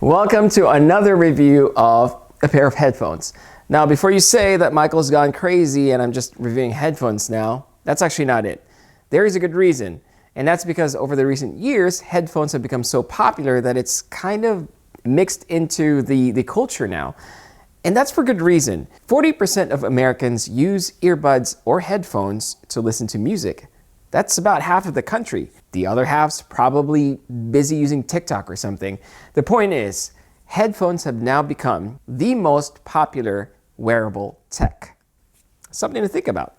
Welcome to another review of a pair of headphones. Now, before you say that Michael's gone crazy and I'm just reviewing headphones now, that's actually not it. There is a good reason, and that's because over the recent years, headphones have become so popular that it's kind of mixed into the culture now. And that's for good reason. 40% of Americans use earbuds or headphones to listen to music. That's about half of the country. The other half's probably busy using TikTok or something. The point is, headphones have now become the most popular wearable tech. Something to think about.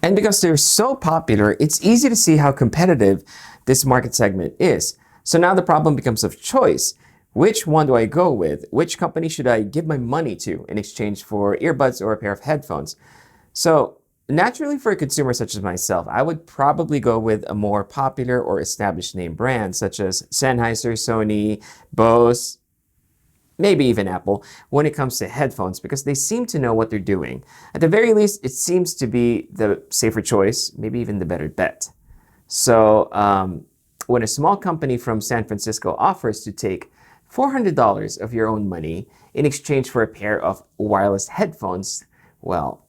And because they're so popular, it's easy to see how competitive this market segment is. So now the problem becomes of choice. Which one do I go with? Which company should I give my money to in exchange for earbuds or a pair of headphones? So naturally, for a consumer such as myself, I would probably go with a more popular or established name brand such as Sennheiser, Sony, Bose, maybe even Apple when it comes to headphones because they seem to know what they're doing. At the very least, it seems to be the safer choice, maybe even the better bet. So when a small company from San Francisco offers to take $400 of your own money in exchange for a pair of wireless headphones, well,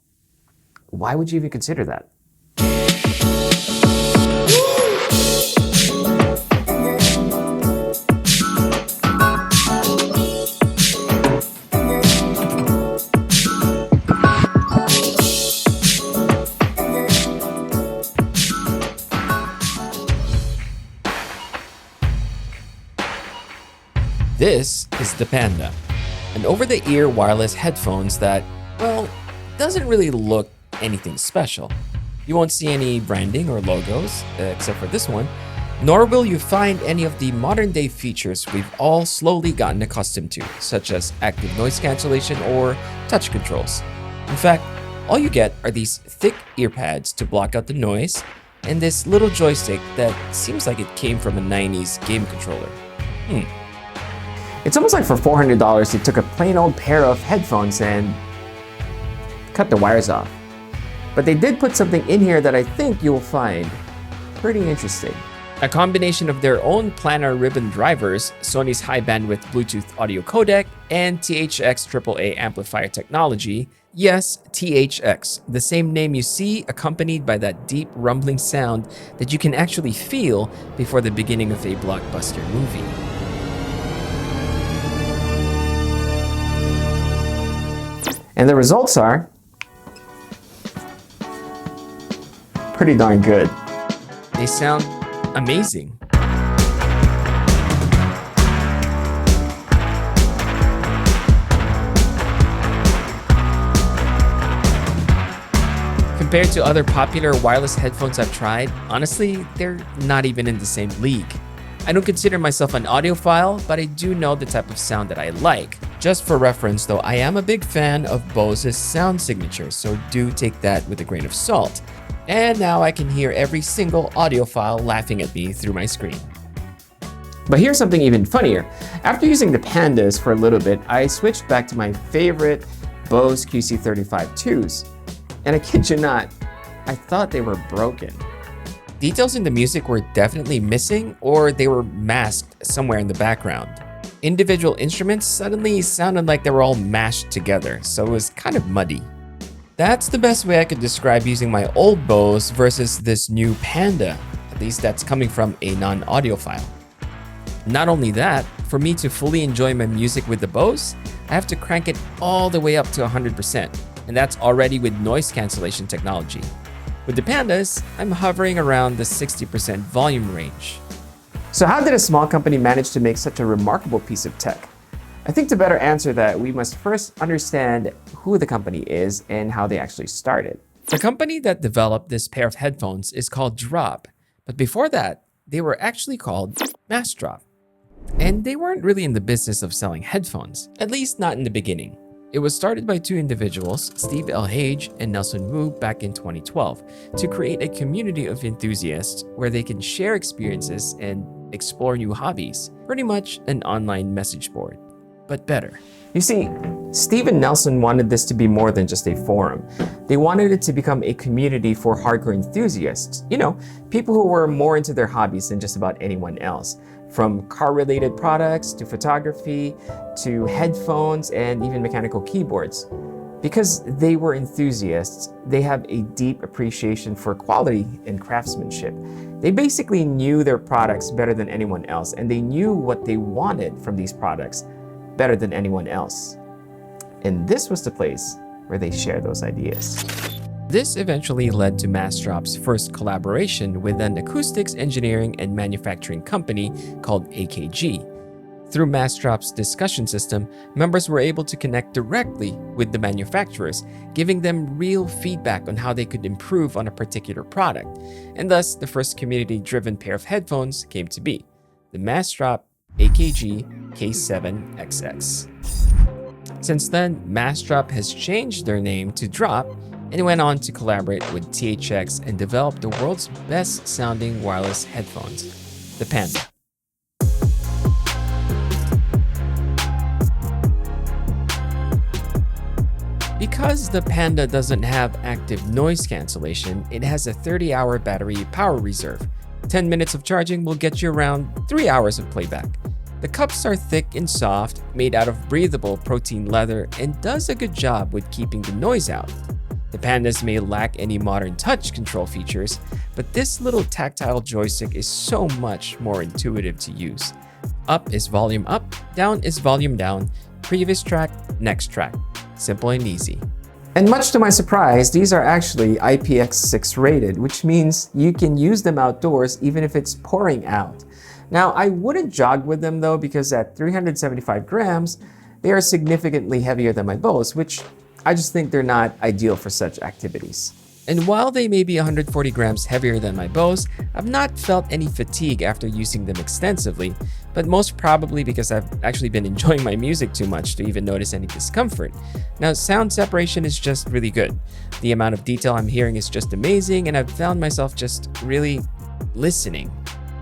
why would you even consider that? This is the Panda, an over-the-ear wireless headphones that, well, doesn't really look anything special. You won't see any branding or logos, except for this one, nor will you find any of the modern-day features we've all slowly gotten accustomed to, such as active noise cancellation or touch controls. In fact, all you get are these thick ear pads to block out the noise, and this little joystick that seems like it came from a 90s game controller. It's almost like for $400, you took a plain old pair of headphones and cut the wires off. But they did put something in here that I think you'll find pretty interesting. A combination of their own planar ribbon drivers, Sony's high bandwidth Bluetooth audio codec, and THX AAA amplifier technology. Yes, THX, the same name you see accompanied by that deep rumbling sound that you can actually feel before the beginning of a blockbuster movie. And the results are pretty darn good. They sound amazing. Compared to other popular wireless headphones I've tried, honestly, they're not even in the same league. I don't consider myself an audiophile, but I do know the type of sound that I like. Just for reference though, I am a big fan of Bose's sound signature, so do take that with a grain of salt. And now I can hear every single audiophile laughing at me through my screen. But here's something even funnier. After using the Pandas for a little bit, I switched back to my favorite Bose QC35-2s. And I kid you not, I thought they were broken. Details in the music were definitely missing, or they were masked somewhere in the background. Individual instruments suddenly sounded like they were all mashed together, so it was kind of muddy. That's the best way I could describe using my old Bose versus this new Panda, at least that's coming from a non-audiophile. Not only that, for me to fully enjoy my music with the Bose, I have to crank it all the way up to 100%, and that's already with noise cancellation technology. With the Pandas, I'm hovering around the 60% volume range. So how did a small company manage to make such a remarkable piece of tech? I think to better answer that, we must first understand who the company is and how they actually started. The company that developed this pair of headphones is called Drop, but before that, they were actually called Massdrop. And they weren't really in the business of selling headphones, at least not in the beginning. It was started by two individuals, Steve L. Hage and Nelson Wu, back in 2012, to create a community of enthusiasts where they can share experiences and explore new hobbies. Pretty much an online message board, but better. You see, Steve and Nelson wanted this to be more than just a forum. They wanted it to become a community for hardcore enthusiasts. You know, people who were more into their hobbies than just about anyone else. from car-related products to photography to headphones and even mechanical keyboards. Because they were enthusiasts, they have a deep appreciation for quality and craftsmanship. They basically knew their products better than anyone else, and they knew what they wanted from these products better than anyone else. And this was the place where they shared those ideas. This eventually led to Massdrop's first collaboration with an acoustics engineering and manufacturing company called AKG. Through Massdrop's discussion system, members were able to connect directly with the manufacturers, giving them real feedback on how they could improve on a particular product. And thus, the first community-driven pair of headphones came to be, the Massdrop AKG K7XX. Since then, Massdrop has changed their name to Drop and went on to collaborate with THX and develop the world's best-sounding wireless headphones, the Panda. Because the Panda doesn't have active noise cancellation, it has a 30-hour battery power reserve. 10 minutes of charging will get you around 3 hours of playback. The cups are thick and soft, made out of breathable protein leather, and does a good job with keeping the noise out. The Pandas may lack any modern touch control features, but this little tactile joystick is so much more intuitive to use. Up is volume up, down is volume down, previous track, next track. Simple and easy. And much to my surprise, these are actually IPX6 rated, which means you can use them outdoors even if it's pouring out. Now, I wouldn't jog with them though, because at 375 grams, they are significantly heavier than my Bose, which I just think they're not ideal for such activities. And while they may be 140 grams heavier than my Bose, I've not felt any fatigue after using them extensively, but most probably because I've actually been enjoying my music too much to even notice any discomfort. Now, sound separation is just really good. The amount of detail I'm hearing is just amazing, and I've found myself just really listening,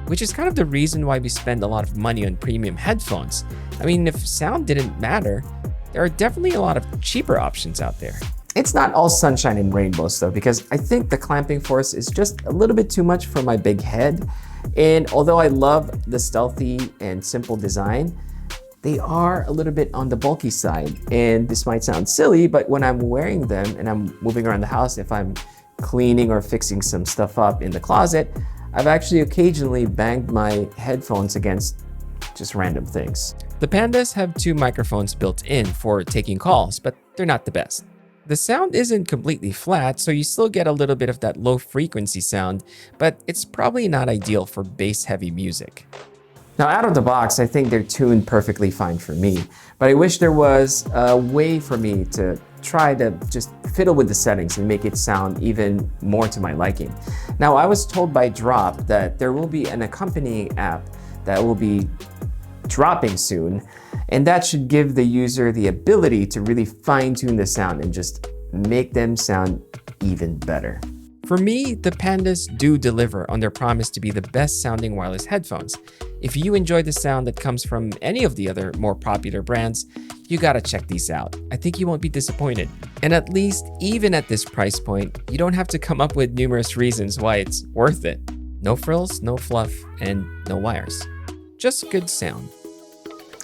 which is kind of the reason why we spend a lot of money on premium headphones. I mean, if sound didn't matter, there are definitely a lot of cheaper options out there. It's not all sunshine and rainbows though, because I think the clamping force is just a little bit too much for my big head. And although I love the stealthy and simple design, they are a little bit on the bulky side. And this might sound silly, but when I'm wearing them and I'm moving around the house, if I'm cleaning or fixing some stuff up in the closet, I've actually occasionally banged my headphones against just random things. The Pandas have two microphones built in for taking calls, but they're not the best. The sound isn't completely flat, so you still get a little bit of that low frequency sound, but it's probably not ideal for bass-heavy music. Now, out of the box, I think they're tuned perfectly fine for me, but I wish there was a way for me to try to just fiddle with the settings and make it sound even more to my liking. Now, I was told by Drop that there will be an accompanying app that will be dropping soon, and that should give the user the ability to really fine-tune the sound and just make them sound even better. For me, the Pandas do deliver on their promise to be the best sounding wireless headphones. If you enjoy the sound that comes from any of the other more popular brands, you gotta check these out. I think you won't be disappointed. And at least, even at this price point, you don't have to come up with numerous reasons why it's worth it. No frills, no fluff, and no wires. Just good sound.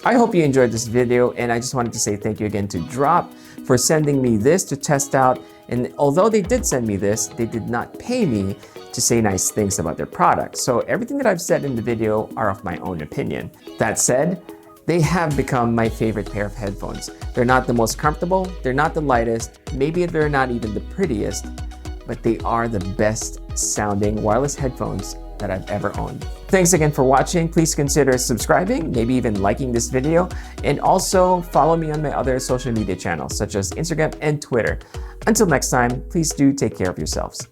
I hope you enjoyed this video, and I just wanted to say thank you again to Drop for sending me this to test out. And although they did send me this, they did not pay me to say nice things about their product. So everything that I've said in the video are of my own opinion. That said, they have become my favorite pair of headphones. They're not the most comfortable, they're not the lightest, maybe they're not even the prettiest, but they are the best sounding wireless headphones that I've ever owned. Thanks again for watching. Please consider subscribing, maybe even liking this video, and also follow me on my other social media channels such as Instagram and Twitter. Until next time, please do take care of yourselves.